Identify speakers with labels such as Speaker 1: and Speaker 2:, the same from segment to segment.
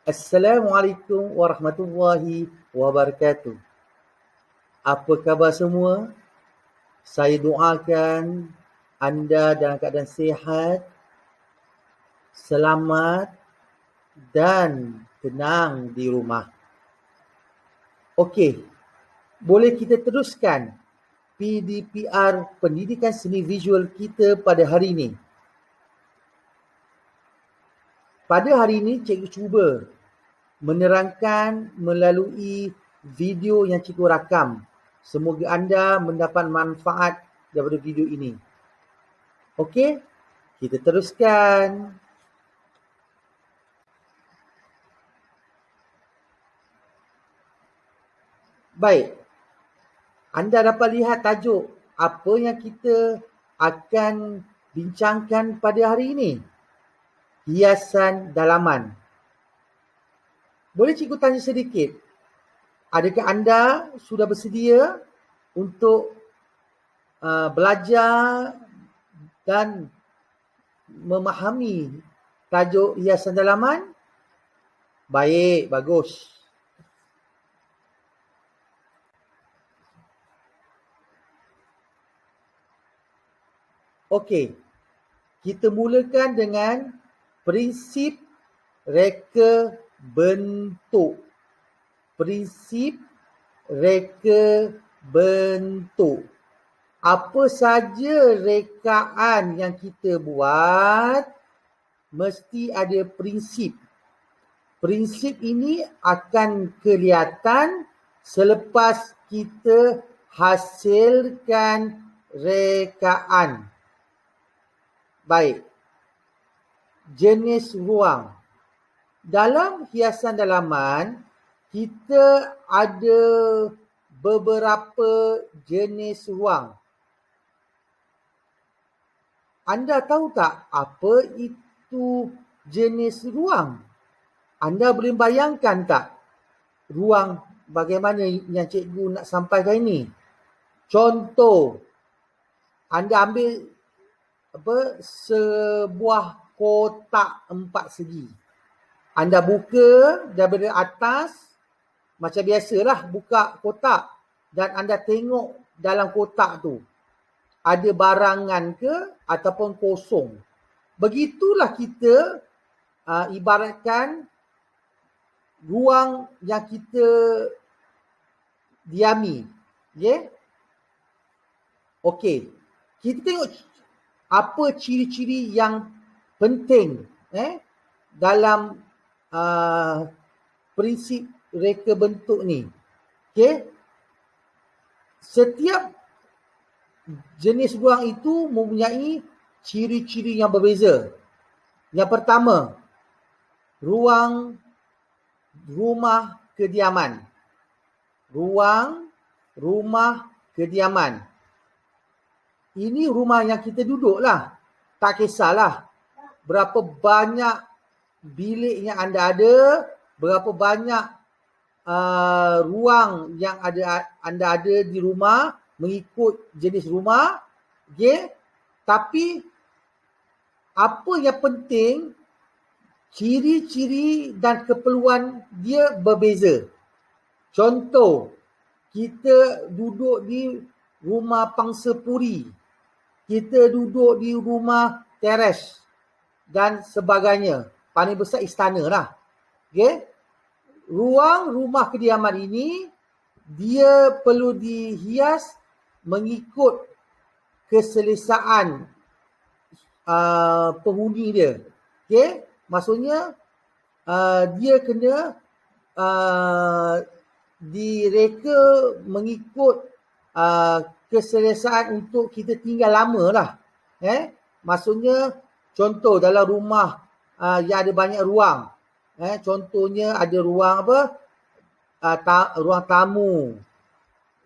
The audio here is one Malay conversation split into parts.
Speaker 1: Assalamualaikum warahmatullahi wabarakatuh. Apa khabar semua? Saya doakan anda dalam keadaan sihat, selamat dan tenang di rumah. Okey, boleh kita teruskan PDPR Pendidikan Seni Visual kita pada hari ini. Pada hari ini cikgu cuba menerangkan melalui video yang cikgu rakam. Semoga anda mendapat manfaat daripada video ini. Okey, kita teruskan. Baik, anda dapat lihat tajuk apa yang kita akan bincangkan pada hari ini. Hiasan dalaman. Boleh cikgu tanya sedikit? Adakah anda sudah bersedia untuk belajar dan memahami tajuk hiasan dalaman? Baik, bagus. Okey, kita mulakan dengan prinsip reka bentuk. Prinsip reka bentuk. Apa saja rekaan yang kita buat, mesti ada prinsip. Prinsip ini akan kelihatan selepas kita hasilkan rekaan. Baik. Jenis ruang. Dalam hiasan dalaman, kita ada beberapa jenis ruang. Anda tahu tak apa itu jenis ruang? Anda boleh bayangkan tak ruang bagaimana yang cikgu nak sampaikan ini? Contoh, anda ambil sebuah kotak 4 segi. Anda buka daripada atas, macam biasalah buka kotak, dan anda tengok dalam kotak tu ada barangan ke ataupun kosong. Begitulah kita ibaratkan ruang yang kita diami. Okay? Okey. Kita tengok apa ciri-ciri yang penting dalam prinsip reka bentuk ni. Okey. Setiap jenis ruang itu mempunyai ciri-ciri yang berbeza. Yang pertama, ruang rumah kediaman. Ruang rumah kediaman. Ini rumah yang kita duduk lah. Tak kisahlah berapa banyak bilik yang anda ada, berapa banyak ruang yang anda ada di rumah, mengikut jenis rumah. Okay? Tapi apa yang penting, ciri-ciri dan keperluan dia berbeza. Contoh, kita duduk di rumah pangsapuri, kita duduk di rumah teres dan sebagainya. Paling besar istana lah. Okay? Ruang rumah kediaman ini, dia perlu dihias mengikut keselesaan penghuni dia. Okay? Maksudnya dia kena direka mengikut keselesaan untuk kita tinggal lama lah. Maksudnya contoh dalam rumah yang ada banyak ruang. Contohnya ada ruang apa? Ruang tamu,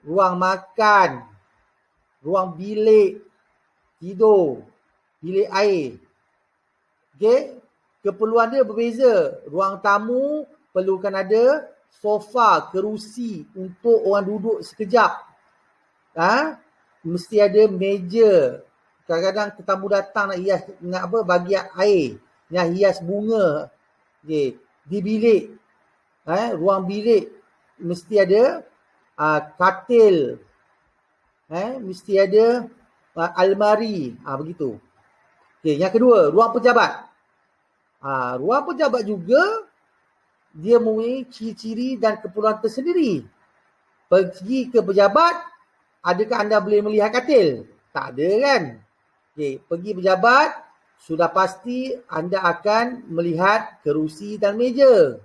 Speaker 1: ruang makan, ruang bilik tidur, bilik air. Okay? Keperluan dia berbeza. Ruang tamu perlukan ada sofa, kerusi untuk orang duduk sekejap. Mesti ada meja. Kadang-kadang tetamu datang nak hias, nak bagi air, nak hias bunga. Okay. di bilik, ruang bilik mesti ada katil, mesti ada almari, begitu. Okey, yang kedua, ruang pejabat. Ruang pejabat juga dia mempunyai ciri-ciri dan keperluan tersendiri. Pergi ke pejabat, adakah anda boleh melihat katil? Tak ada kan? Okey, pergi pejabat, sudah pasti anda akan melihat kerusi dan meja.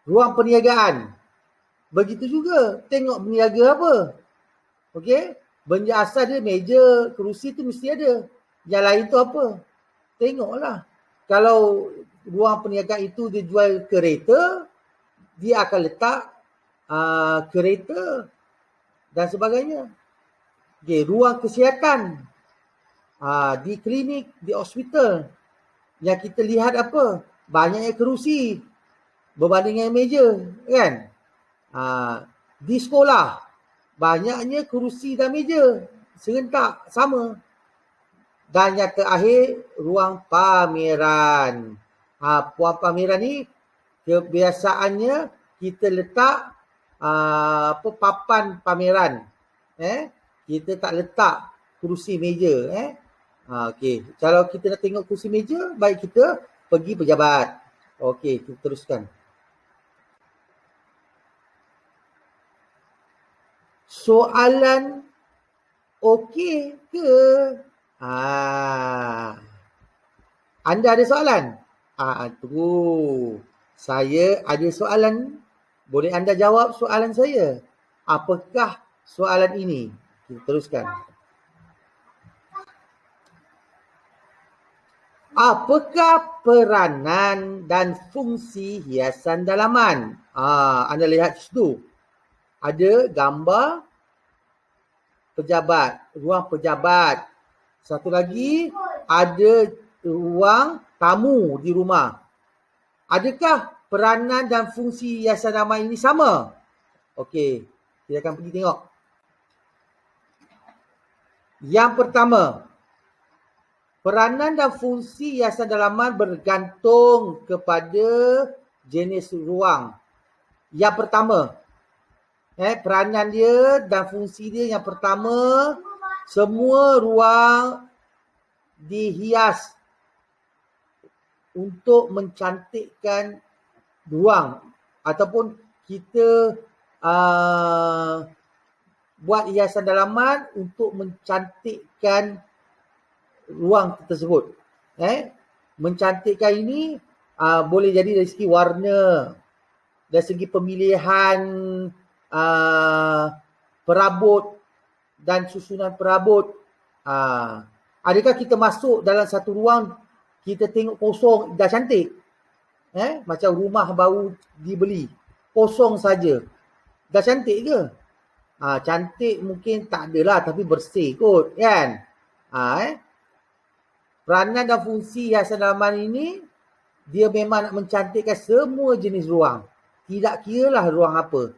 Speaker 1: Ruang perniagaan. Begitu juga, tengok berniaga apa. Okey, benda asal dia meja, kerusi tu mesti ada. Yang lain tu apa? Tengoklah. Kalau ruang perniagaan itu dia jual kereta, dia akan letak kereta dan sebagainya. Okay, ruang kesihatan. Di klinik, di hospital. Yang kita lihat apa? Banyaknya kerusi berbanding dengan meja, kan? Di sekolah, banyaknya kerusi dan meja. Serentak, sama. Dan yang terakhir, ruang pameran. Ruang pameran ni kebiasaannya kita letak papan pameran. Kita tak letak kerusi meja. Okey, kalau kita nak tengok kerusi meja, baik kita pergi pejabat. Okey, kita teruskan. Soalan okey ke? Anda ada soalan? Tu. Saya ada soalan. Boleh anda jawab soalan saya? Apakah soalan ini? Kita teruskan. Apakah peranan dan fungsi hiasan dalaman? Anda lihat situ. Ada gambar pejabat, ruang pejabat. Satu lagi, ada ruang tamu di rumah. Adakah peranan dan fungsi hiasan dalaman ini sama? Okey, kita akan pergi tengok. Yang pertama, peranan dan fungsi hiasan dalaman bergantung kepada jenis ruang. Yang pertama, peranan dia dan fungsi dia yang pertama, semua ruang dihias untuk mencantikkan ruang ataupun kita buat hiasan dalaman untuk mencantikkan ruang tersebut. Mencantikkan ini boleh jadi dari segi warna, dari segi pemilihan perabot dan susunan perabot. Adakah kita masuk dalam satu ruang, kita tengok kosong, dah cantik? Macam rumah baru dibeli, kosong saja, dah cantik ke? Cantik mungkin tak adalah, tapi bersih kot, kan? Peranan dan fungsi hiasan dalaman ini, dia memang nak mencantikkan semua jenis ruang. Tidak kiralah ruang apa.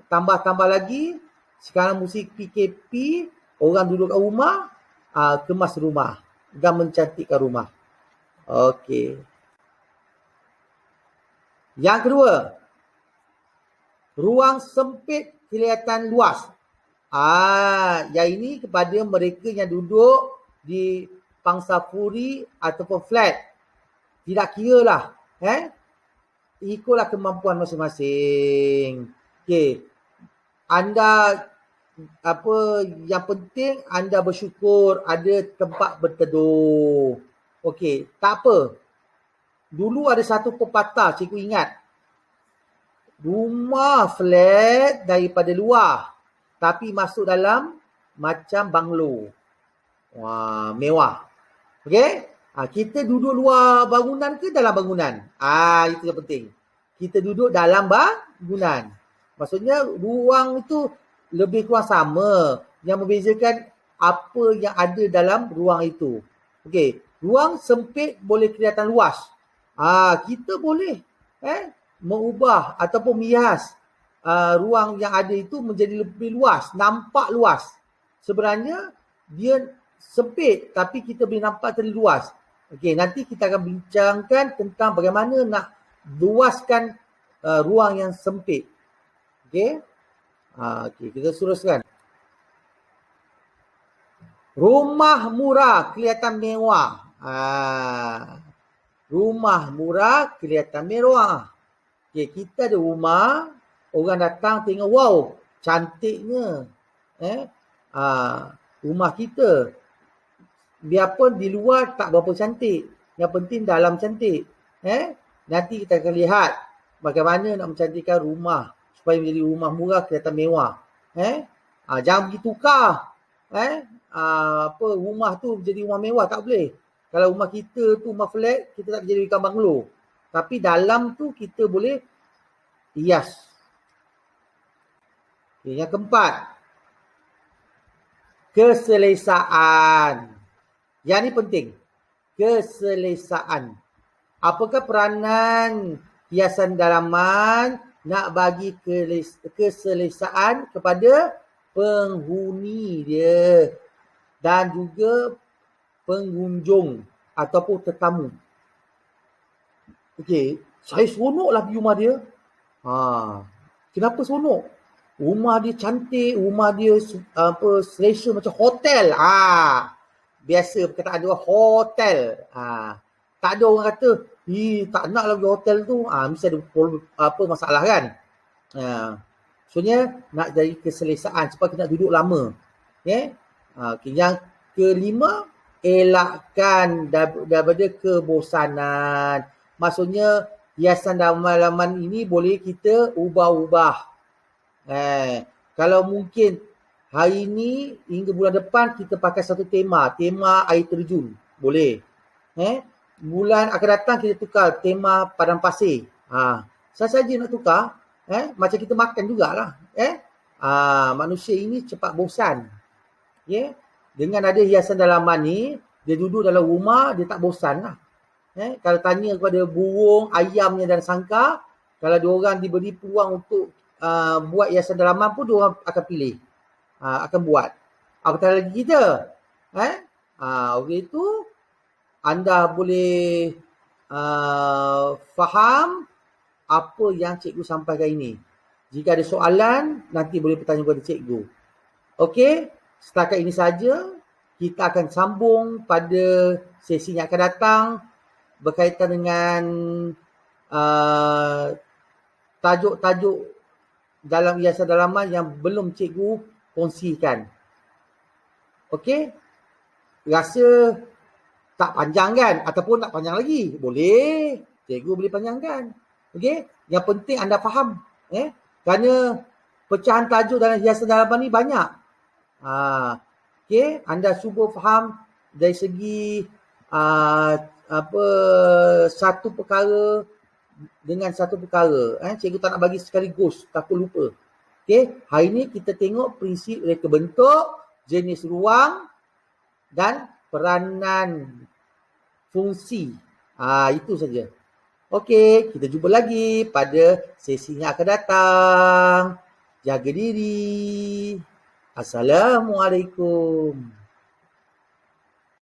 Speaker 1: Tambah-tambah lagi, sekarang musim PKP, orang duduk kat rumah, kemas rumah dan mencantikkan rumah. Okey. Yang kedua, ruang sempit kelihatan luas. Yang ini kepada mereka yang duduk di pangsapuri ataupun flat. Tidak kiralah, ikutlah kemampuan masing-masing. Okey. Anda yang penting anda bersyukur ada tempat berteduh. Okey, tak apa. Dulu ada satu pepatah, cikgu ingat. Rumah flat daripada luar, tapi masuk dalam macam banglo. Wah, mewah. Okey? Kita duduk luar bangunan ke dalam bangunan? Itu yang penting. Kita duduk dalam bangunan. Maksudnya ruang itu lebih kurang sama. Yang membezakan apa yang ada dalam ruang itu. Okey, ruang sempit boleh kelihatan luas. Kita boleh mengubah ataupun menghias ruang yang ada itu menjadi lebih luas, nampak luas. Sebenarnya dia sempit tapi kita boleh nampak terlalu luas. Okey, nanti kita akan bincangkan tentang bagaimana nak luaskan ruang yang sempit. Okey. Okey, kita teruskan. Rumah murah kelihatan mewah. Rumah murah kelihatan mewah. Okey, kita ada rumah, orang datang tengok, wow, cantiknya. Rumah kita. Biarpun di luar tak berapa cantik, yang penting dalam cantik. Nanti kita akan lihat bagaimana nak mencantikkan rumah supaya menjadi rumah murah kelihatan mewah. Jangan pergi tukar rumah tu jadi rumah mewah, tak boleh. Kalau rumah kita tu rumah flat, kita tak jadikan banglo. Tapi dalam tu kita boleh hias. Okay, yang keempat, keselesaan. Yang ni penting. Keselesaan. Apakah peranan hiasan dalaman nak bagi keselesaan kepada penghuni dia dan juga pengunjung ataupun tetamu. Okey, saya seronoklah pergi rumah dia. Kenapa seronok? Rumah dia cantik, rumah dia selesa macam hotel. Biasa perkataan dia hotel. Tak ada orang kata, tak nak lagi hotel tu. Mesti ada masalah kan. Maksudnya nak jadi keselesaan sebab kita nak duduk lama. Okay. Yang kelima, elakkan daripada kebosanan. Maksudnya hiasan dalaman ini boleh kita ubah-ubah. Kalau mungkin hari ini hingga bulan depan kita pakai satu tema air terjun, boleh. Bulan akan datang kita tukar tema padang pasir. Saja nak tukar. Macam kita makan jugalah. Manusia ini cepat bosan. Dengan ada hiasan dalaman ni, dia duduk dalam rumah, dia tak bosan lah. Kalau tanya kepada burung, ayamnya dan sangka, kalau diorang diberi peluang untuk buat hiasan dalaman pun, diorang akan pilih. Akan buat. Apatah lagi kita. Oleh itu, anda boleh faham apa yang cikgu sampaikan ini. Jika ada soalan, nanti boleh bertanya kepada cikgu. Okey, setakat ini saja. Kita akan sambung pada sesi yang akan datang berkaitan dengan tajuk-tajuk dalam hiasan dalaman yang belum cikgu kongsikan. Okey? Rasa tak panjang kan? Ataupun nak panjang lagi? Boleh. Cikgu boleh panjangkan. Okey? Yang penting anda faham. Kerana pecahan tajuk dalam hiasan dalaman ni banyak. Okey? Anda cuba faham dari segi satu perkara dengan satu perkara. Cikgu tak nak bagi sekaligus, takut lupa. Okey, hari ni kita tengok prinsip reka bentuk, jenis ruang dan peranan fungsi. Itu saja. Okey, kita jumpa lagi pada sesi yang akan datang. Jaga diri. Assalamualaikum.